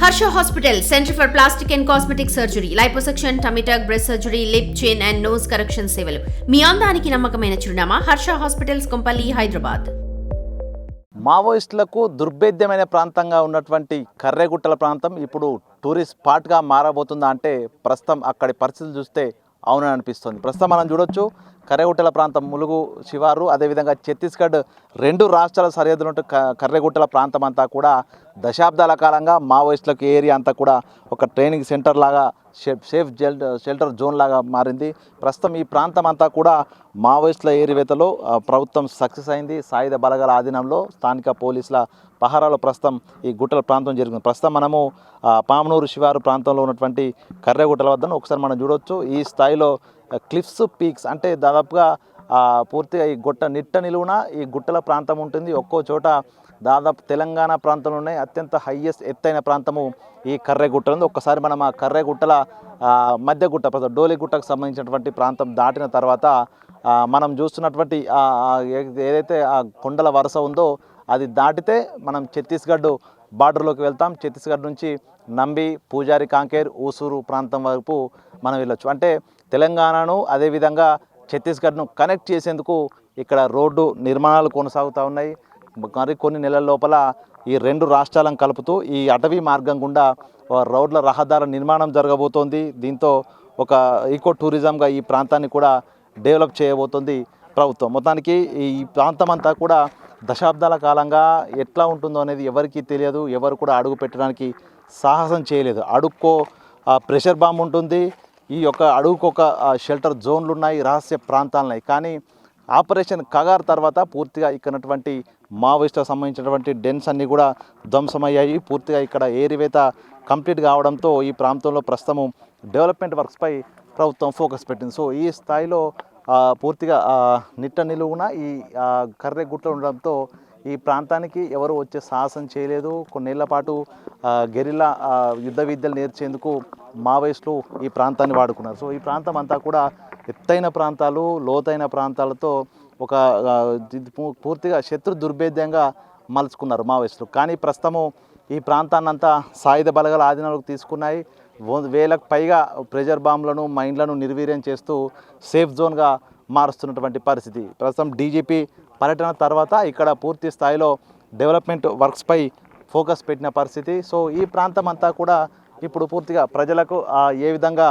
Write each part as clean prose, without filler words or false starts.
Harsha Hospital, Center for Plastic and Cosmetic Surgery, Liposuction, Tummy tuck, breast surgery, lip, chin and nose correction సేవలు. మీ అందానికి నమ్మకమైన చిరునామా Harsha hospitals Kompally, Hyderabad. మావోయిస్టులకు దుర్భేద్యమైన ప్రాంతంగా ఉన్నటువంటి కర్రెగుట్టల ప్రాంతం ఇప్పుడు టూరిస్ట్ స్పాట్గా మారబోతుందా అంటే ప్రస్తుతం అక్కడి పరిస్థితులు చూస్తే అవునని అనిపిస్తుంది. ప్రస్తుతం మనం చూడొచ్చు కర్రెగుట్టల ప్రాంతం ములుగు శివారు, అదేవిధంగా ఛత్తీస్గఢ్ రెండు రాష్ట్రాల సరిహద్దులు ఉంటూ కర్రెగుట్టల ప్రాంతం అంతా కూడా దశాబ్దాల కాలంగా మావోయిస్టులకు ఏరియా అంతా కూడా ఒక ట్రైనింగ్ సెంటర్ లాగా సేఫ్ షెల్టర్ జోన్ లాగా మారింది. ప్రస్తుతం ఈ ప్రాంతం అంతా కూడా మావోయిస్టుల ఏరివేతలో ప్రభుత్వం సక్సెస్ అయింది. సాయుధ బలగాల ఆధీనంలో స్థానిక పోలీసుల పహారాలో ప్రస్తుతం ఈ గుట్టల ప్రాంతం జరిగింది. ప్రస్తుతం మనము పామనూరు శివారు ప్రాంతంలో ఉన్నటువంటి కర్రెగుట్టల వద్ద ఒకసారి మనం చూడవచ్చు. ఈ స్థాయిలో క్లిఫ్స్, పీక్స్ అంటే దాదాపుగా పూర్తిగా ఈ నిట్ట నిలువున ఈ గుట్టల ప్రాంతం ఉంటుంది. ఒక్కో చోట దాదాపు తెలంగాణ ప్రాంతంలోనే అత్యంత హైయెస్ట్ ఎత్తైన ప్రాంతము ఈ కర్రెగుట్ట ఉంది. ఒక్కసారి మనం ఆ కర్రెగుట్టల మధ్యగుట్ట డోలిగుట్టకు సంబంధించినటువంటి ప్రాంతం దాటిన తర్వాత మనం చూస్తున్నటువంటి ఏదైతే ఆ కొండల వరుస ఉందో అది దాటితే మనం ఛత్తీస్గఢ్ బార్డర్లోకి వెళ్తాం. ఛత్తీస్గఢ్ నుంచి నంబి, పూజారి కాంకేర్, ఊసూరు ప్రాంతం వరకు మనం వెళ్ళొచ్చు. అంటే తెలంగాణను అదేవిధంగా ఛత్తీస్గఢ్ను కనెక్ట్ చేసేందుకు ఇక్కడ రోడ్డు నిర్మాణాలు కొనసాగుతూ ఉన్నాయి. మరి కొన్ని నెలల లోపల ఈ రెండు రాష్ట్రాలను కలుపుతూ ఈ అటవీ మార్గం గుండా రోడ్ల రహదారుల నిర్మాణం జరగబోతోంది. దీంతో ఒక ఈకో టూరిజంగా ఈ ప్రాంతాన్ని కూడా డెవలప్ చేయబోతోంది ప్రభుత్వం. మొత్తానికి ఈ ప్రాంతం అంతా కూడా దశాబ్దాల కాలంగా ఎట్లా ఉంటుందో అనేది ఎవరికీ తెలియదు. ఎవరు కూడా అడుగు పెట్టడానికి సాహసం చేయలేదు. అడుక్కో ప్రెషర్ బాంబ్ ఉంటుంది, ఈ యొక్క అడుగుకొక షెల్టర్ జోన్లు ఉన్నాయి, రహస్య ప్రాంతాలు ఉన్నాయి. కానీ ఆపరేషన్ కగార్ తర్వాత పూర్తిగా ఇక్కడటువంటి మావోయిస్టులకు సంబంధించినటువంటి డెన్స్ అన్నీ కూడా ధ్వంసమయ్యాయి. పూర్తిగా ఇక్కడ ఏరివేత కంప్లీట్ కావడంతో ఈ ప్రాంతంలో ప్రస్తుతము డెవలప్మెంట్ వర్క్స్పై ప్రభుత్వం ఫోకస్ పెట్టింది. సో ఈ స్థాయిలో పూర్తిగా నిట్ట నిలువున ఈ కర్రెగుట్టలు ఉండడంతో ఈ ప్రాంతానికి ఎవరు వచ్చే సాహసం చేయలేదు. కొన్నేళ్ల పాటు గెరిల్లా యుద్ధ విద్యలు నేర్చేందుకు మావోయిస్టులు ఈ ప్రాంతాన్ని వాడుకున్నారు. సో ఈ ప్రాంతం అంతా కూడా ఎత్తైన ప్రాంతాలు, లోతైన ప్రాంతాలతో ఒక పూర్తిగా శత్రు దుర్భేద్యంగా మలుచుకున్నారు మావోయిస్టులు. కానీ ప్రస్తుతము ఈ ప్రాంతాన్నంతా సాయుధ బలగాల ఆధీనంలోకి తీసుకున్నాయి. 1000కు పైగా ప్రెషర్ బాంబులను, మైండ్లను నిర్వీర్యం చేస్తూ సేఫ్ జోన్గా మారుస్తున్నటువంటి పరిస్థితి. ప్రస్తుతం డీజీపీ పర్యటన తర్వాత ఇక్కడ పూర్తి స్థాయిలో డెవలప్మెంట్ వర్క్స్పై ఫోకస్ పెట్టిన పరిస్థితి. సో ఈ ప్రాంతం అంతా కూడా ఇప్పుడు పూర్తిగా ప్రజలకు ఏ విధంగా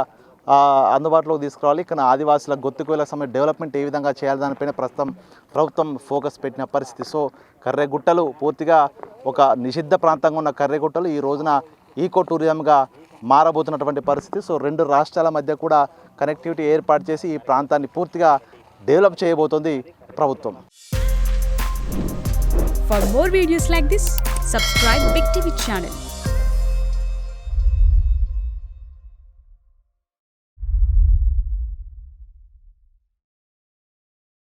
అందుబాటులోకి తీసుకురావాలి, ఇక్కడ ఆదివాసుల గొత్తుకోయలకు సంబంధించిన డెవలప్మెంట్ ఏ విధంగా చేయాలి దానిపైన ప్రస్తుతం ప్రభుత్వం ఫోకస్ పెట్టిన పరిస్థితి. సో కర్రెగుట్టలు పూర్తిగా ఒక నిషిద్ధ ప్రాంతంగా ఉన్న కర్రెగుట్టలు ఈ రోజున ఈకో టూరిజంగా మారబోతున్నటువంటి పరిస్థితి. సో రెండు రాష్ట్రాల మధ్య కూడా కనెక్టివిటీ ఏర్పాటు చేసి ఈ ప్రాంతాన్ని పూర్తిగా డెవలప్ చేయబోతోంది ప్రభుత్వం. For more videos like this, subscribe Big TV channel.